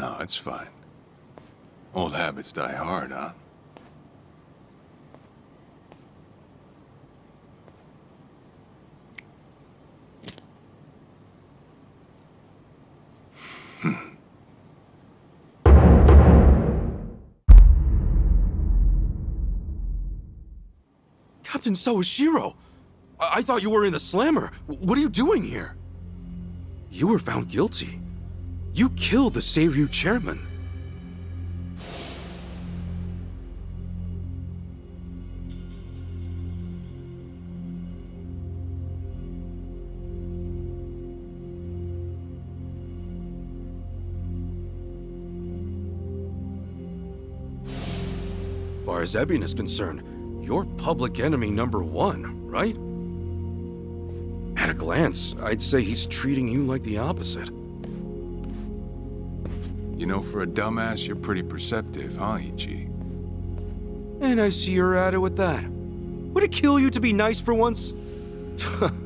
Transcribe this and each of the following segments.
No, it's fine. Old habits die hard, huh? Captain Sawashiro! I thought you were in the slammer. What are you doing here? You were found guilty. You killed the Seiryu chairman. As far as Ebion is concerned, you're public enemy #1, right? At a glance, I'd say he's treating you like the opposite. You know, for a dumbass, you're pretty perceptive, huh, Ichi? And I see you're at it with that. Would it kill you to be nice for once?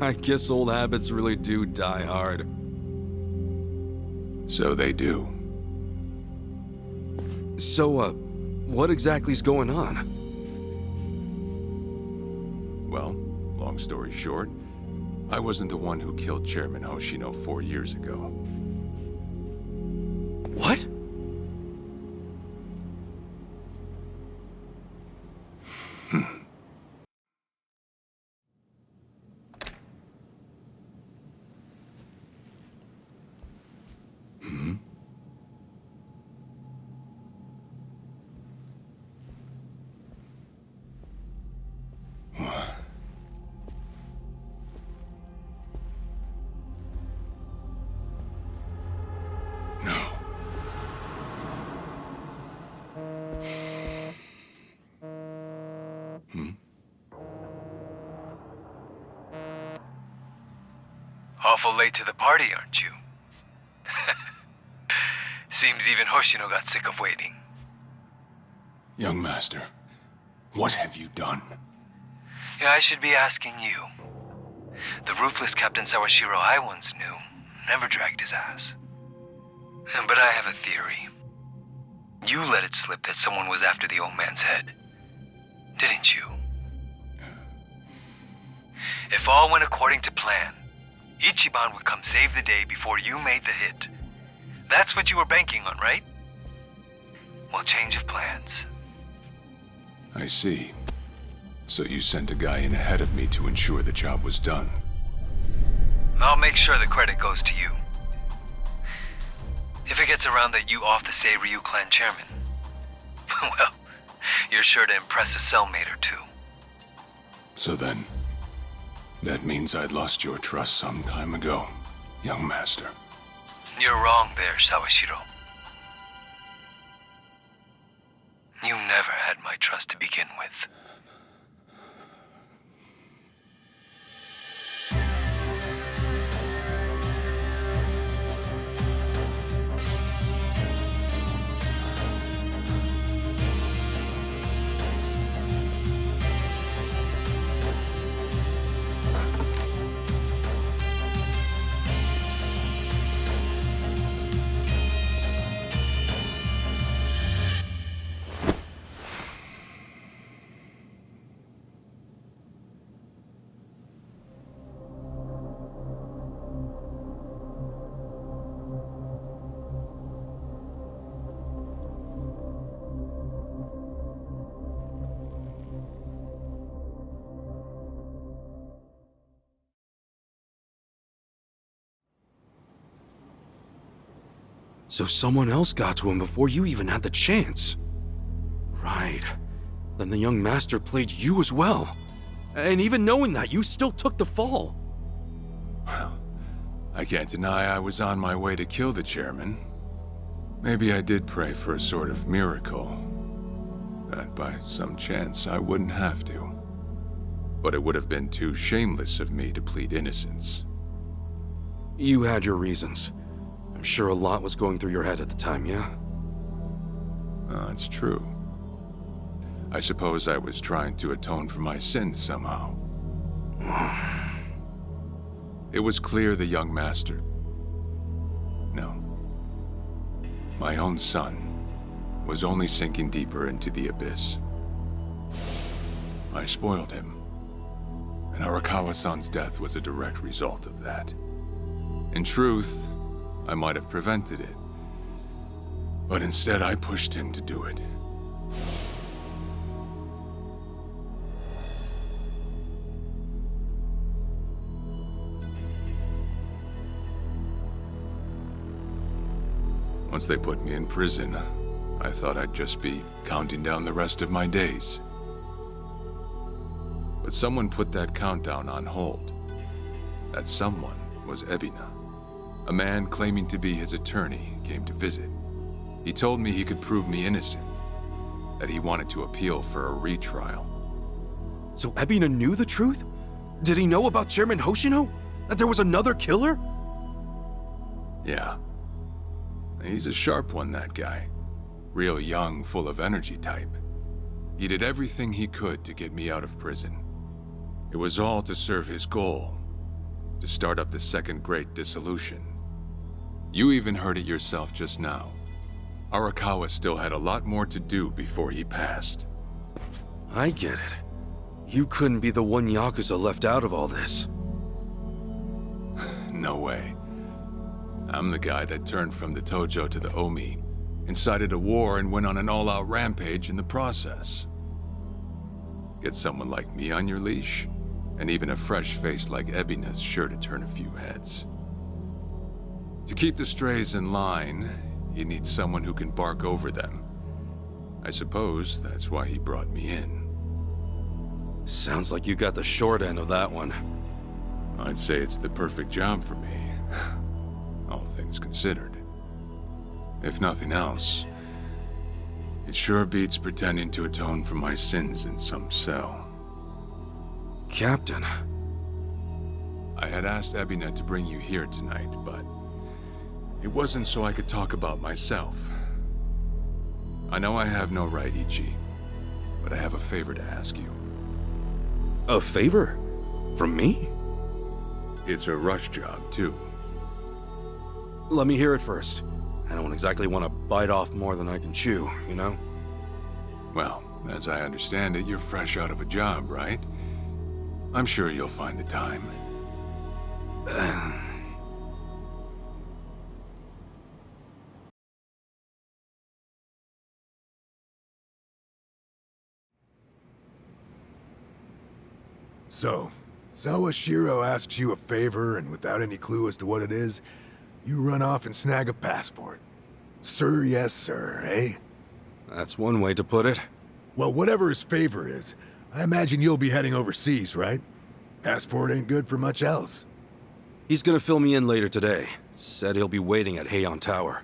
I guess old habits really do die hard. So they do. So, what exactly's going on? Well, long story short, I wasn't the one who killed Chairman Hoshino 4 years ago. What? Awful late to the party, aren't you? Seems even Hoshino got sick of waiting. Young master, what have you done? Yeah, I should be asking you. The ruthless Captain Sawashiro I once knew never dragged his ass. But I have a theory. You let it slip that someone was after the old man's head, didn't you? If all went according to plan, Ichiban would come save the day before you made the hit. That's what you were banking on, right? Well, change of plans. I see. So you sent a guy in ahead of me to ensure the job was done. I'll make sure the credit goes to you. If it gets around that you off the Seiryu clan chairman, well, you're sure to impress a cellmate or two. So then, that means I'd lost your trust some time ago, young master. You're wrong there, Sawashiro. You never had my trust to begin with. So someone else got to him before you even had the chance. Right. Then the young master played you as well. And even knowing that, you still took the fall. Well, I can't deny I was on my way to kill the chairman. Maybe I did pray for a sort of miracle. That by some chance I wouldn't have to. But it would have been too shameless of me to plead innocence. You had your reasons. I'm sure a lot was going through your head at the time, yeah? That's true. I suppose I was trying to atone for my sins somehow. It was clear the young master... No. My own son was only sinking deeper into the abyss. I spoiled him, and Arakawa-san's death was a direct result of that. In truth, I might have prevented it, but instead I pushed him to do it. Once they put me in prison, I thought I'd just be counting down the rest of my days. But someone put that countdown on hold. That someone was Ebina. A man claiming to be his attorney came to visit. He told me he could prove me innocent, that he wanted to appeal for a retrial. So Ebina knew the truth? Did he know about Chairman Hoshino? That there was another killer? Yeah. He's a sharp one, that guy. Real young, full of energy type. He did everything he could to get me out of prison. It was all to serve his goal, to start up the Second Great Dissolution. You even heard it yourself just now. Arakawa still had a lot more to do before he passed. I get it. You couldn't be the one Yakuza left out of all this. No way. I'm the guy that turned from the Tojo to the Omi, incited a war and went on an all-out rampage in the process. Get someone like me on your leash, and even a fresh face like Ebina's sure to turn a few heads. To keep the strays in line, you need someone who can bark over them. I suppose that's why he brought me in. Sounds like you got the short end of that one. I'd say it's the perfect job for me, all things considered. If nothing else, it sure beats pretending to atone for my sins in some cell. Captain. I had asked Ebina to bring you here tonight, but it wasn't so I could talk about myself. I know I have no right, Ichi, but I have a favor to ask you. A favor? From me? It's a rush job, too. Let me hear it first. I don't exactly want to bite off more than I can chew, you know? Well, as I understand it, you're fresh out of a job, right? I'm sure you'll find the time. So, Sawashiro asks you a favor, and without any clue as to what it is, you run off and snag a passport. Sir, yes, sir, eh? That's one way to put it. Well, whatever his favor is, I imagine you'll be heading overseas, right? Passport ain't good for much else. He's gonna fill me in later today. Said he'll be waiting at Heian Tower.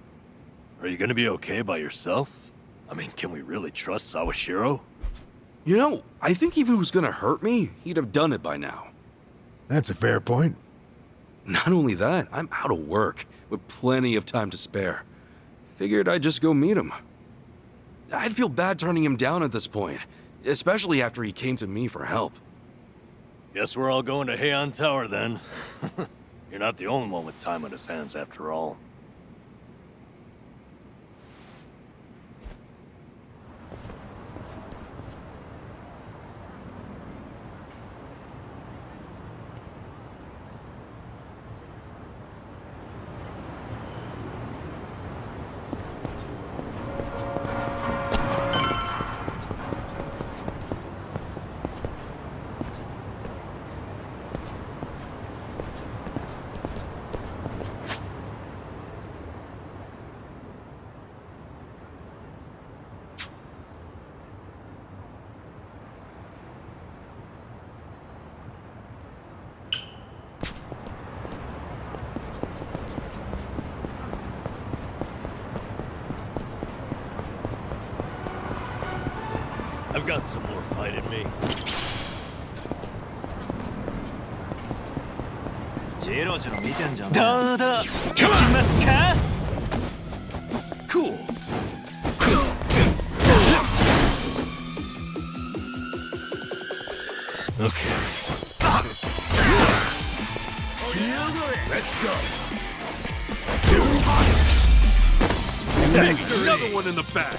Are you gonna be okay by yourself? I mean, can we really trust Sawashiro? You know, I think if he was gonna hurt me, he'd have done it by now. That's a fair point. Not only that, I'm out of work, with plenty of time to spare. Figured I'd just go meet him. I'd feel bad turning him down at this point, especially after he came to me for help. Guess we're all going to Heian Tower then. You're not the only one with time on his hands after all. I've got some more fight in me. Cool. Okay. Let's go. Another one in the back.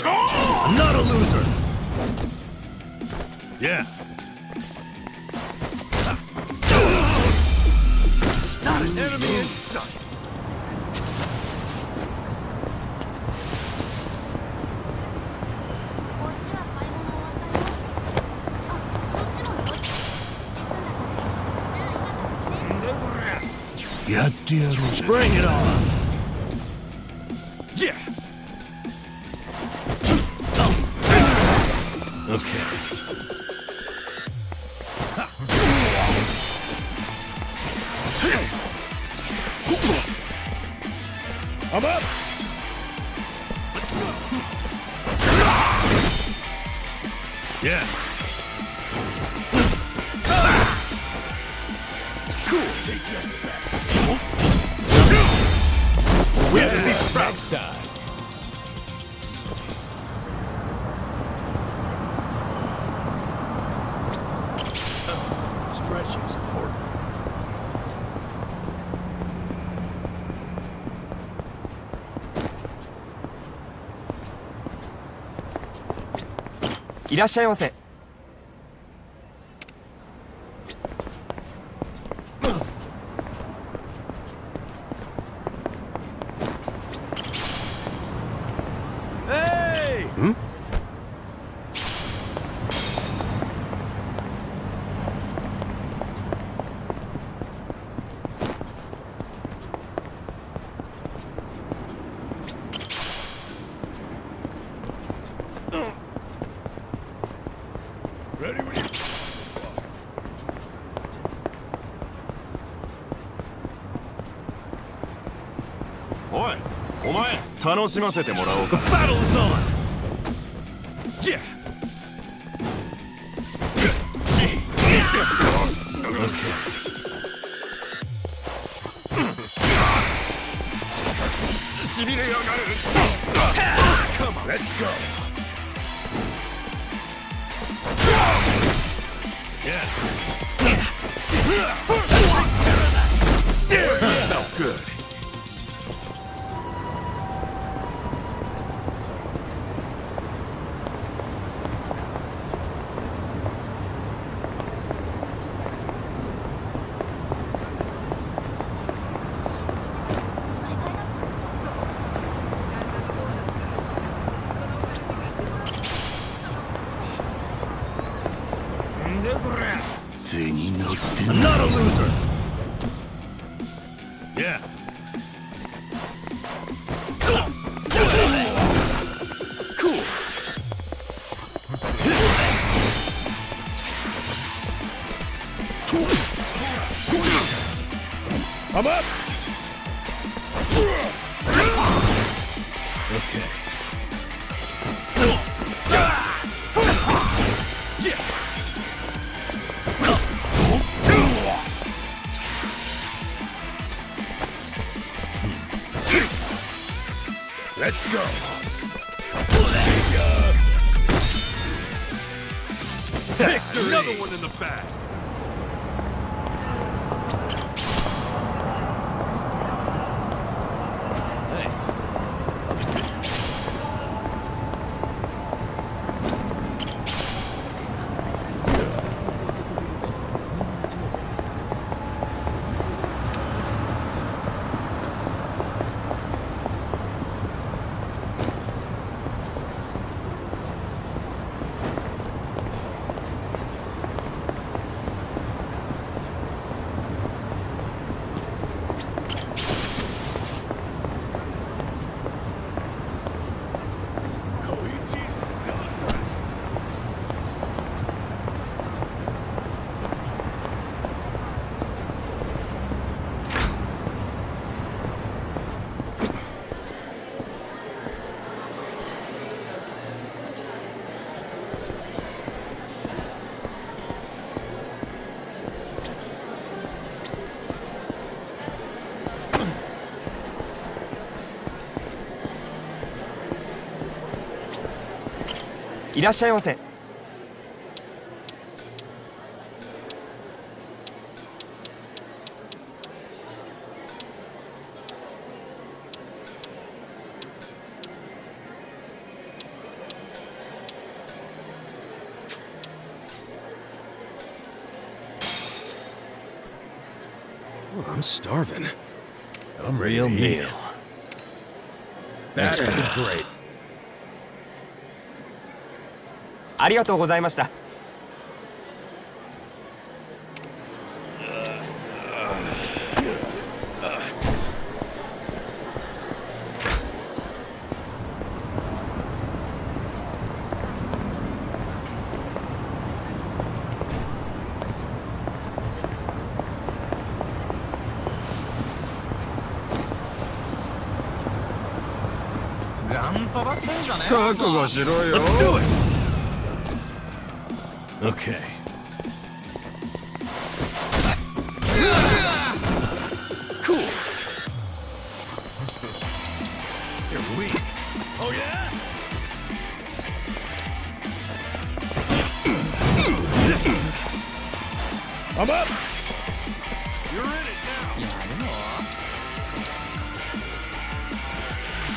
I'm not a loser! Yeah. Not an enemy in sight. Bring it on! Yeah. Okay. I'm up! Yeah. We have to be proud. Next time. Stretching's important.いらっしゃいませ。おい、お前、楽しませてもらおうか。 Battle is on! Yeah. Come on, let's go! Yeah. Felt good. I'm not a loser! Yeah. Cool. I'm up! Okay. Let's go! Another one in the back. らっしゃいませ。Oh, I'm starving. I'm real meal. That was great. ありがとうございました。覚悟しろよ。 Let's do it! Okay. Cool. You're weak. Oh yeah? I'm up! You're in it now!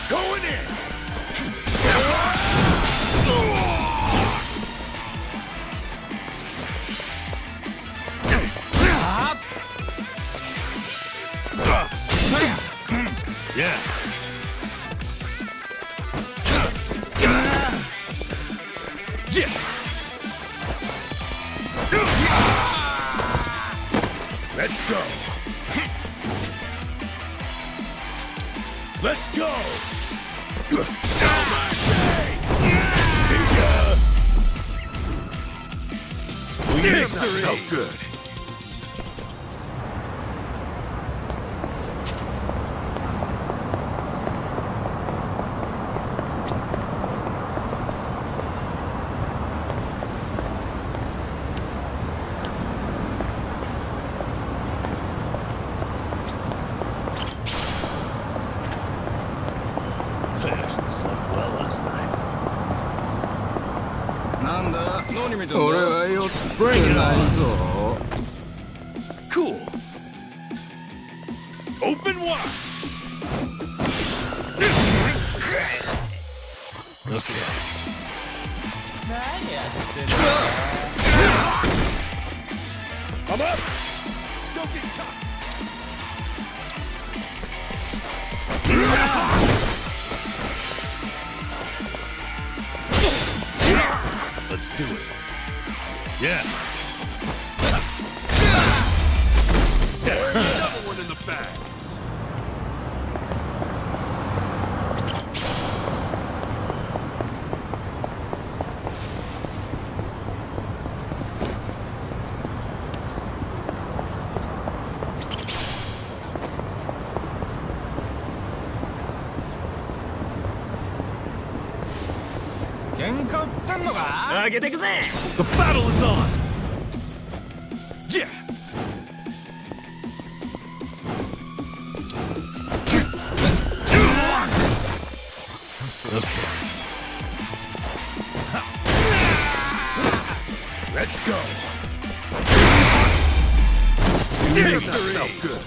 Going in! Yeah. Yeah. Let's go. Let's go. See ya. Damn, that felt good. I actually slept well last night. なんだ何見てんだ俺は酔ってないぞ Cool. Open wide. Okay. I'm up. Don't get caught. Let's do it. Yeah. Another one in the bag. The battle is on. Yeah. Okay. Let's go. Damn, that felt good.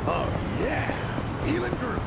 Oh yeah. Feeling groovy.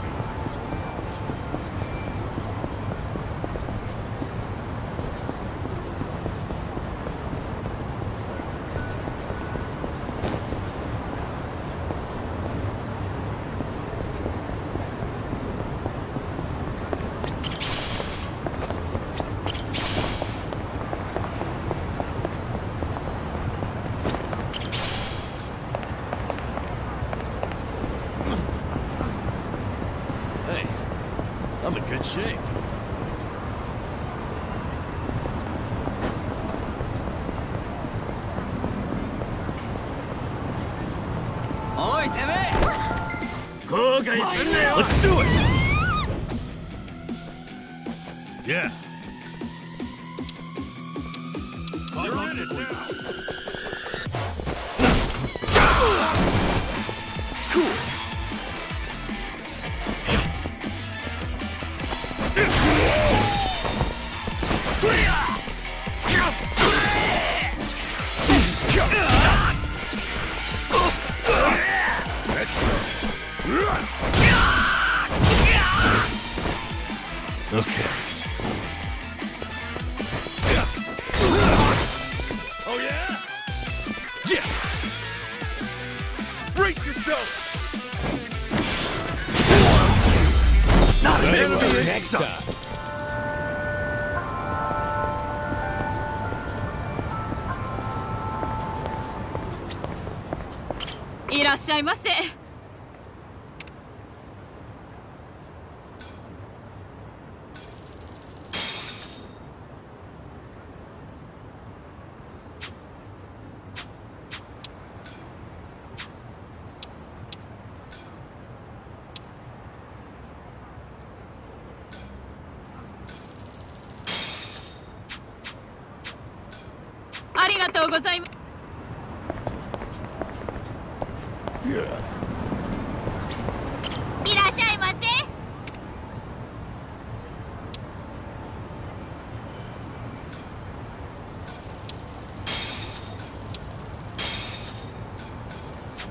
Hey, I'm in good shape. Let's do it! Yeah. You're in it now. Cool. next time. いらっしゃいませ。ありがとうございます。いらっしゃいませ。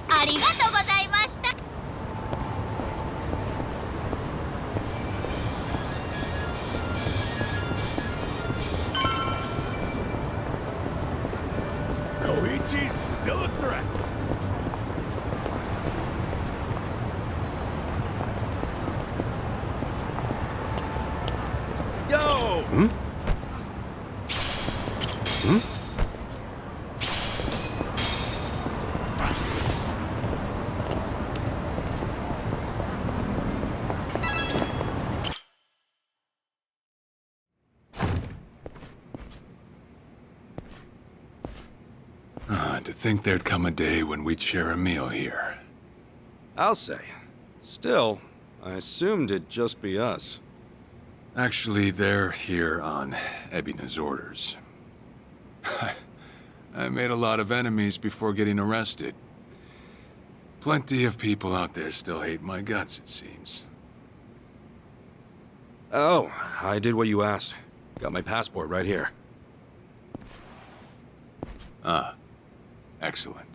ありがとうございました。Koichi's still a threat. Yo! To think there'd come a day when we'd share a meal here. I'll say. Still, I assumed it'd just be us. Actually, they're here on Ebina's orders. I made a lot of enemies before getting arrested. Plenty of people out there still hate my guts, it seems. Oh, I did what you asked. Got my passport right here. Ah, excellent.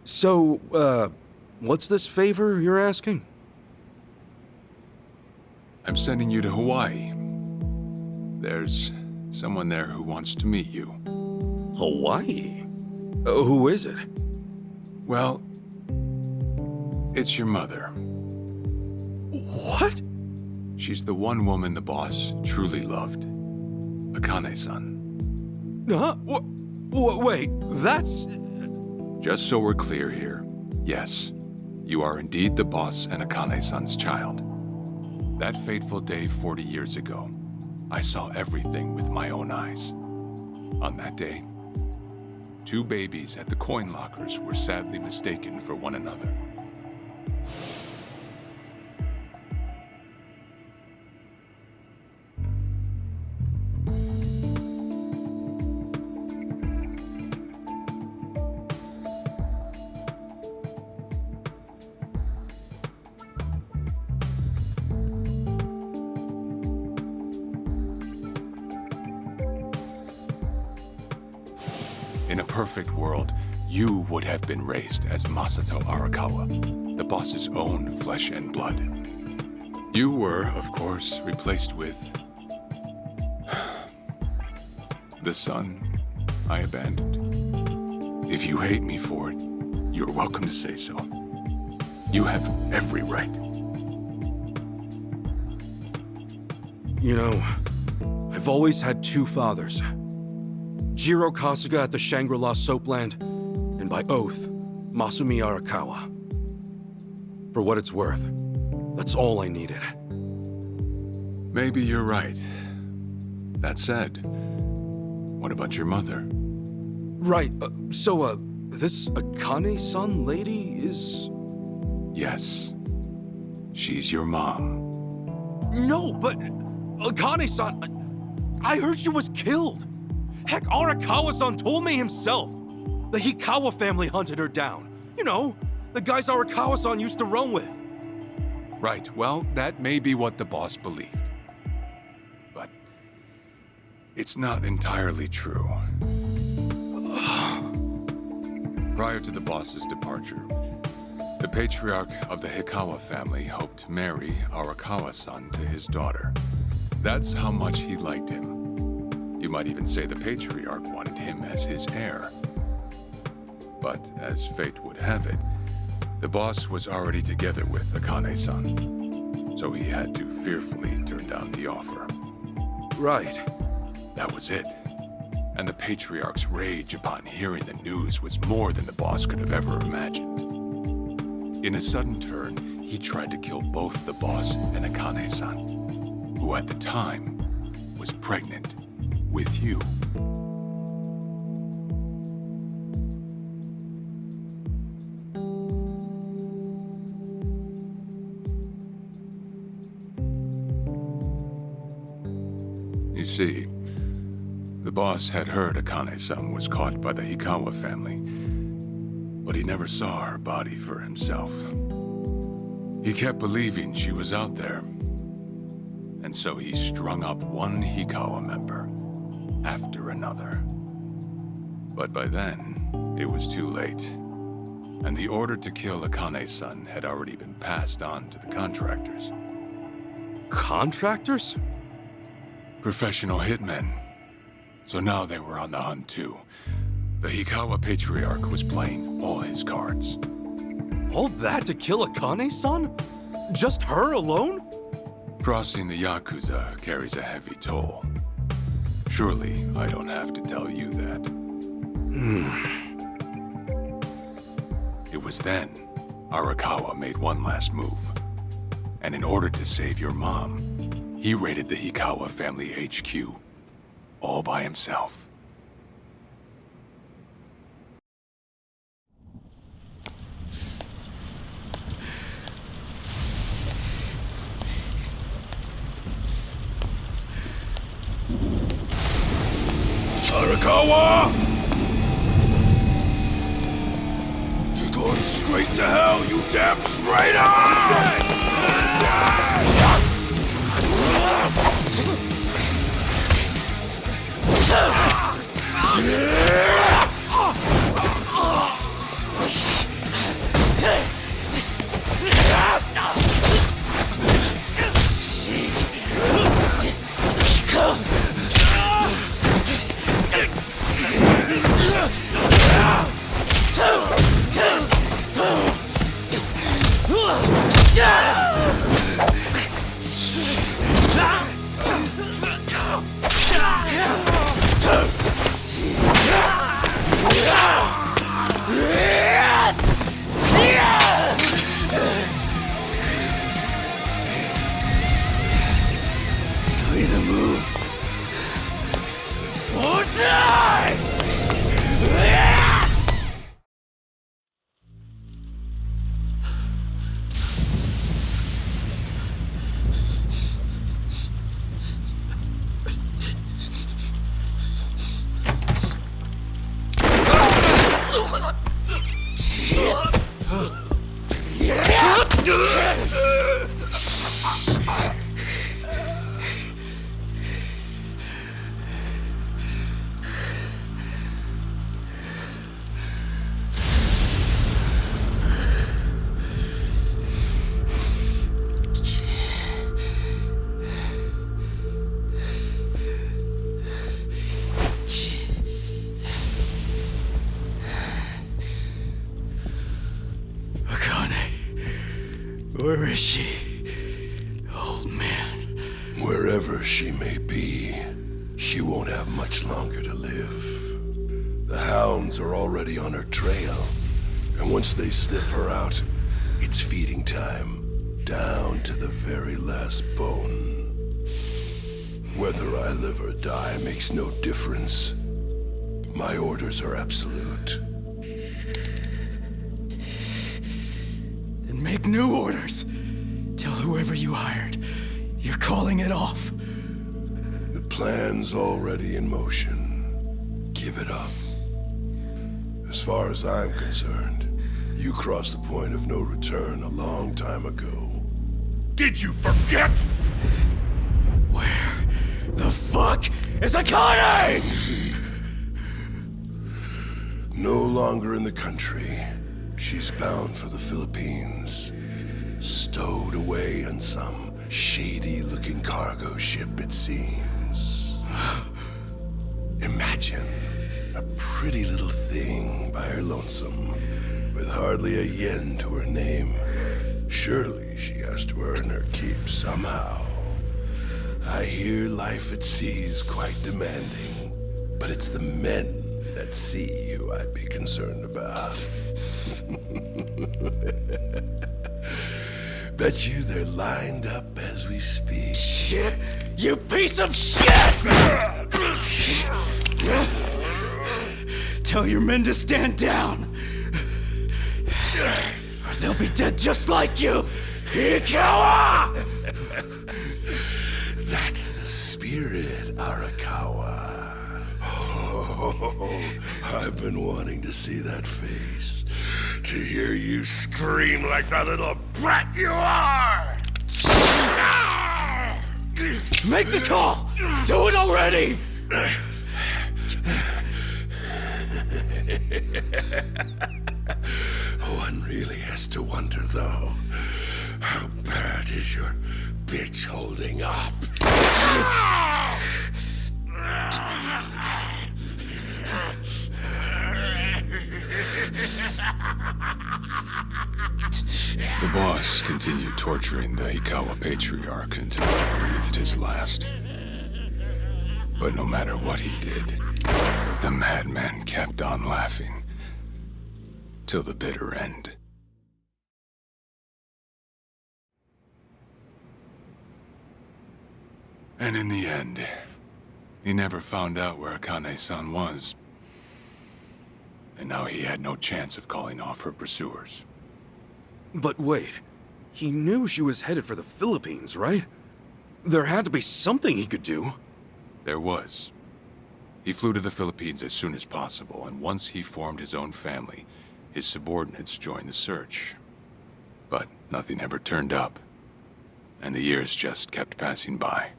So, what's this favor you're asking? I'm sending you to Hawaii. There's someone there who wants to meet you. Hawaii? Who is it? Well, it's your mother. What? She's the one woman the boss truly loved. Akane-san. Huh? Wait, that's... Just so we're clear here, yes, you are indeed the boss and Akane-san's child. That fateful day 40 years ago, I saw everything with my own eyes. On that day, 2 babies at the coin lockers were sadly mistaken for one another. In a perfect world, you would have been raised as Masato Arakawa, the boss's own flesh and blood. You were, of course, replaced with... the son I abandoned. If you hate me for it, you're welcome to say so. You have every right. You know, I've always had 2 fathers. Jiro Kasuga at the Shangri-La Soapland, and by oath, Masumi Arakawa. For what it's worth, that's all I needed. Maybe you're right. That said, what about your mother? Right, this Akane-san lady is... Yes. She's your mom. No, but Akane-san, I heard she was killed. Heck, Arakawa-san told me himself. The Hikawa family hunted her down. You know, the guys Arakawa-san used to run with. Right, well, that may be what the boss believed. But it's not entirely true. Prior to the boss's departure, the patriarch of the Hikawa family hoped to marry Arakawa-san to his daughter. That's how much he liked him. You might even say the patriarch wanted him as his heir. But as fate would have it, the boss was already together with Akane-san, so he had to fearfully turn down the offer. Right. That was it. And the Patriarch's rage upon hearing the news was more than the boss could have ever imagined. In a sudden turn, he tried to kill both the boss and Akane-san, who at the time was pregnant with you. You see, the boss had heard Akane-san was caught by the Hikawa family, but he never saw her body for himself. He kept believing she was out there, and so he strung up one Hikawa member after another. But by then, it was too late, and the order to kill Akane-san had already been passed on to the contractors. Contractors? Professional hitmen. So now they were on the hunt too. The Hikawa Patriarch was playing all his cards. All that to kill Akane-san? Just her alone? Crossing the Yakuza carries a heavy toll. Surely I don't have to tell you that. It was then Arakawa made one last move. And in order to save your mom, he raided the Hikawa family HQ, all by himself. Arakawa! You're going straight to hell, you damn traitor! You either move or die! Where is she? Old man. Wherever she may be, she won't have much longer to live. The hounds are already on her trail, and once they sniff her out, it's feeding time, down to the very last bone. Whether I live or die makes no difference. My orders are absolute. Then make new orders. Tell whoever you hired, you're calling it off. The plan's already in motion. Give it up. As far as I'm concerned, you crossed the point of no return a long time ago. Did you forget? Where the fuck is Akane? No longer in the country. She's bound for the Philippines. Stowed away on some shady-looking cargo ship, it seems. Imagine a pretty little thing by her lonesome, with hardly a yen to her name. Surely she has to earn her keep somehow. I hear life at sea is quite demanding, but it's the men at sea who I'd be concerned about. Bet you they're lined up as we speak. Shit! You piece of shit! Tell your men to stand down, or they'll be dead just like you! Arakawa! That's the spirit, Arakawa. Oh, I've been wanting to see that face. To hear you scream like the little brat you are! Make the call! Do it already! One really has to wonder, though, how bad is your bitch holding up? The boss continued torturing the Arakawa patriarch until he breathed his last. But no matter what he did, the madman kept on laughing. Till the bitter end. And in the end, he never found out where Akane-san was. And now he had no chance of calling off her pursuers. But wait, he knew she was headed for the Philippines, right? There had to be something he could do. There was. He flew to the Philippines as soon as possible, and once he formed his own family, his subordinates joined the search. But nothing ever turned up, and the years just kept passing by.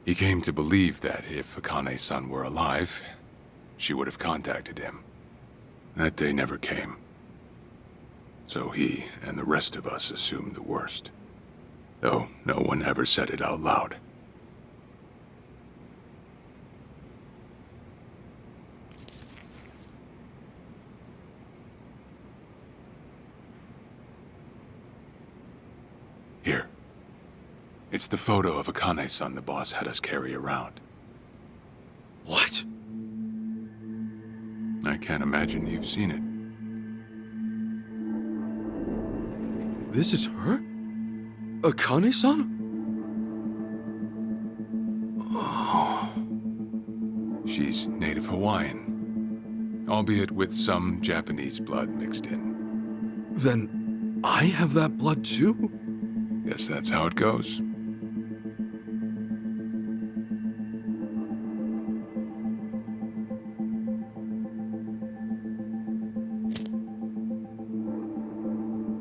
He came to believe that if Akane-san were alive, she would have contacted him. That day never came. So he and the rest of us assumed the worst. Though no one ever said it out loud. Here. It's the photo of Akane-san the boss had us carry around. What? I can't imagine you've seen it. This is her? Akane-san? She's native Hawaiian, albeit with some Japanese blood mixed in. Then I have that blood too? Guess that's how it goes.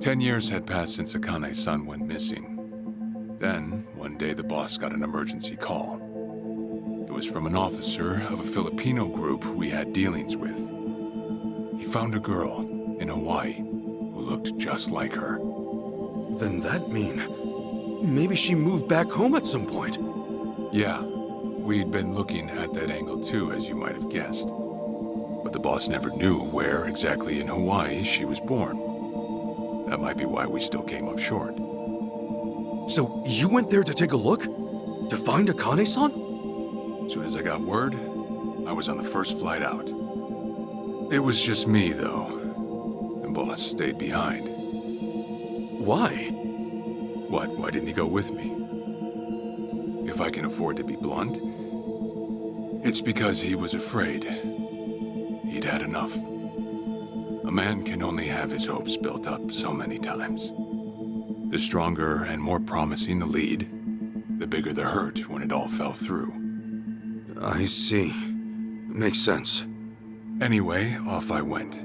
Ten years had passed since Akane-san went missing. Then, one day the boss got an emergency call. It was from an officer of a Filipino group we had dealings with. He found a girl in Hawaii who looked just like her. Then that mean maybe she moved back home at some point. Yeah, we'd been looking at that angle too, as you might have guessed. But the boss never knew where exactly in Hawaii she was born. That might be why we still came up short. So you went there to take a look? To find Akane-san? As soon as I got word, I was on the first flight out. It was just me, though. The boss stayed behind. Why? What? Why didn't he go with me? If I can afford to be blunt, it's because he was afraid. He'd had enough. A man can only have his hopes built up so many times. The stronger and more promising the lead, the bigger the hurt when it all fell through. I see. Makes sense. Anyway, off I went.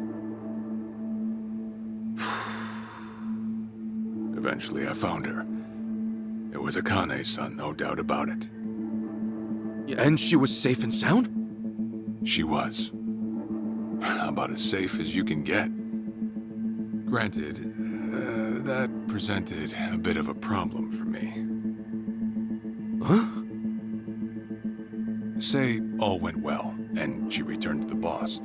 Eventually I found her. It was Akane's-san, no doubt about it. And she was safe and sound? She was. About as safe as you can get. Granted, that presented a bit of a problem for me. Huh? Say all went well, and she returned to the boss,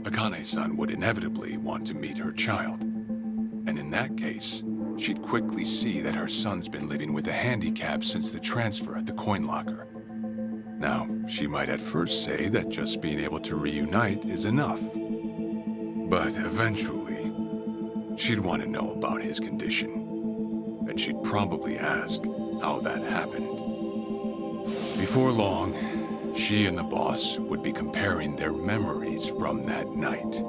Akane-san would inevitably want to meet her child. And in that case, she'd quickly see that her son's been living with a handicap since the transfer at the coin locker. Now, she might at first say that just being able to reunite is enough. But eventually, she'd want to know about his condition. And she'd probably ask how that happened. Before long, she and the boss would be comparing their memories from that night.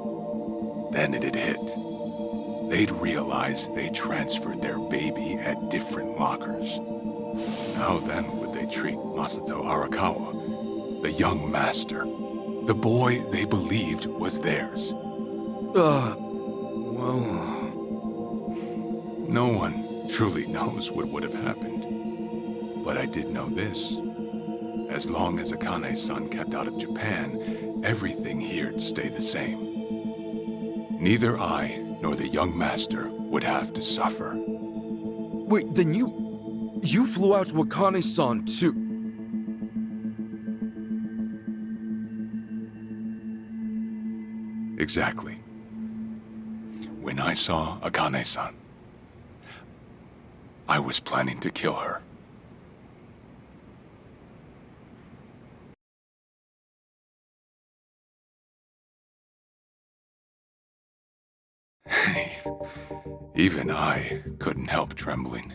Then it'd hit. They'd realize they transferred their baby at different lockers. How then would they treat Masato Arakawa, the young master, the boy they believed was theirs? Well... No one truly knows what would have happened. But I did know this. As long as Akane-san kept out of Japan, everything here'd stay the same. Neither I nor the young master would have to suffer. Wait, then you flew out to Akane-san too? Exactly. When I saw Akane-san, I was planning to kill her. Even I couldn't help trembling.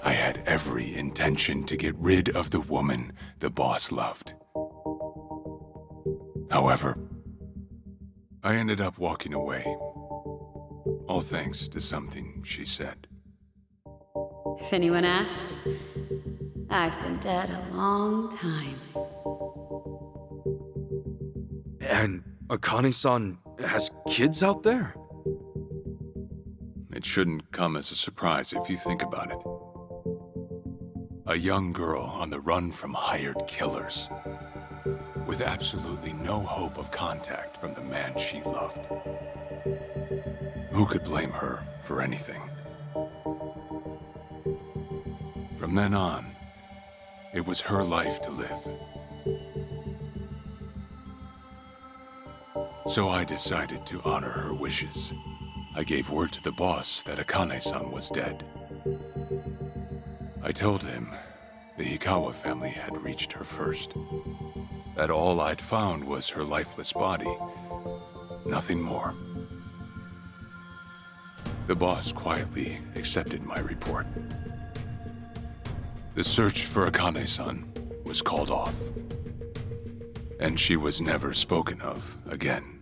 I had every intention to get rid of the woman the boss loved. However, I ended up walking away, all thanks to something she said. If anyone asks, I've been dead a long time. And Akane-san has kids out there? It shouldn't come as a surprise if you think about it. A young girl on the run from hired killers, with absolutely no hope of contact from the man she loved. Who could blame her for anything? From then on, it was her life to live. So I decided to honor her wishes. I gave word to the boss that Akane-san was dead. I told him the Hikawa family had reached her first. That all I'd found was her lifeless body. Nothing more. The boss quietly accepted my report. The search for Akane-san was called off. And she was never spoken of again.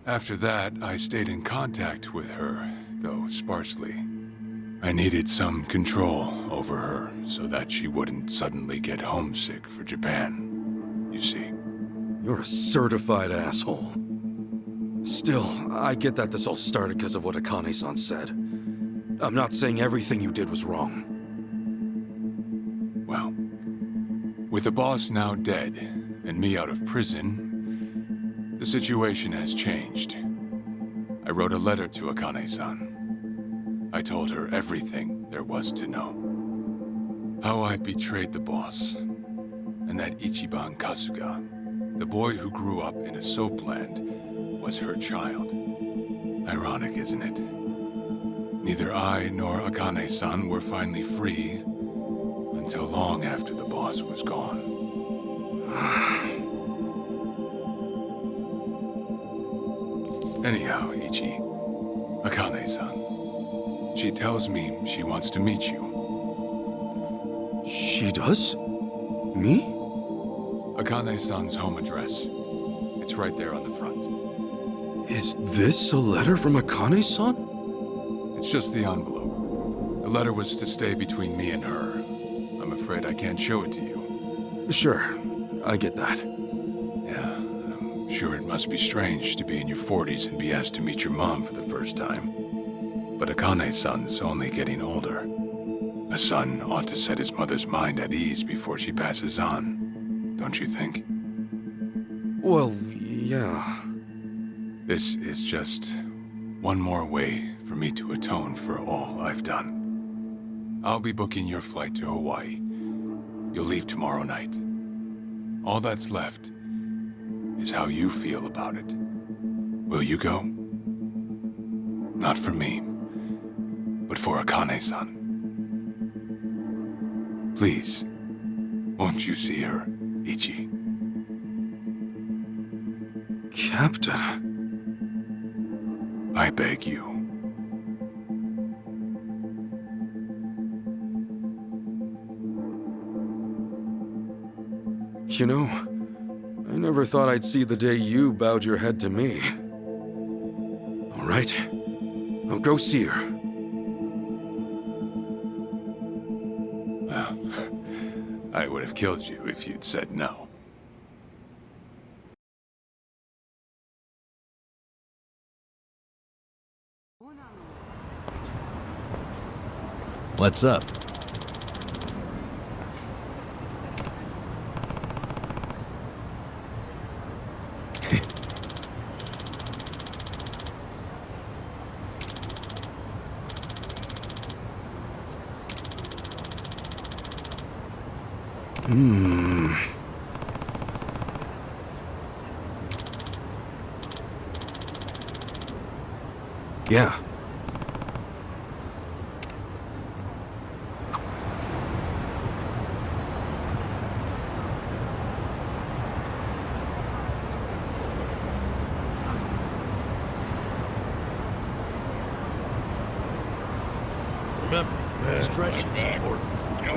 After that, I stayed in contact with her, though sparsely. I needed some control over her so that she wouldn't suddenly get homesick for Japan, you see. You're a certified asshole. Still, I get that this all started because of what Akane-san said. I'm not saying everything you did was wrong. Well, with the boss now dead and me out of prison, the situation has changed. I wrote a letter to Akane-san. I told her everything there was to know. How I betrayed the boss, and that Ichiban Kasuga, the boy who grew up in a soapland, was her child. Ironic, isn't it? Neither I nor Akane-san were finally free until long after the boss was gone. Anyhow, Ichi, Akane-san, she tells me she wants to meet you. She does? Me? Akane-san's home address. It's right there on the front. Is this a letter from Akane-san? It's just the envelope. The letter was to stay between me and her. I'm afraid I can't show it to you. Sure, I get that. Yeah, I'm sure it must be strange to be in your 40s and be asked to meet your mom for the first time. But Akane-san's only getting older. A son ought to set his mother's mind at ease before she passes on, don't you think? Well, yeah. This is just one more way for me to atone for all I've done. I'll be booking your flight to Hawaii. You'll leave tomorrow night. All that's left is how you feel about it. Will you go? Not for me, but for Akane-san. Please, won't you see her, Ichi? Captain. I beg you. You know, I never thought I'd see the day you bowed your head to me. All right, I'll go see her. Well, I would have killed you if you'd said no. What's up? Yeah. Remember, stretching is important.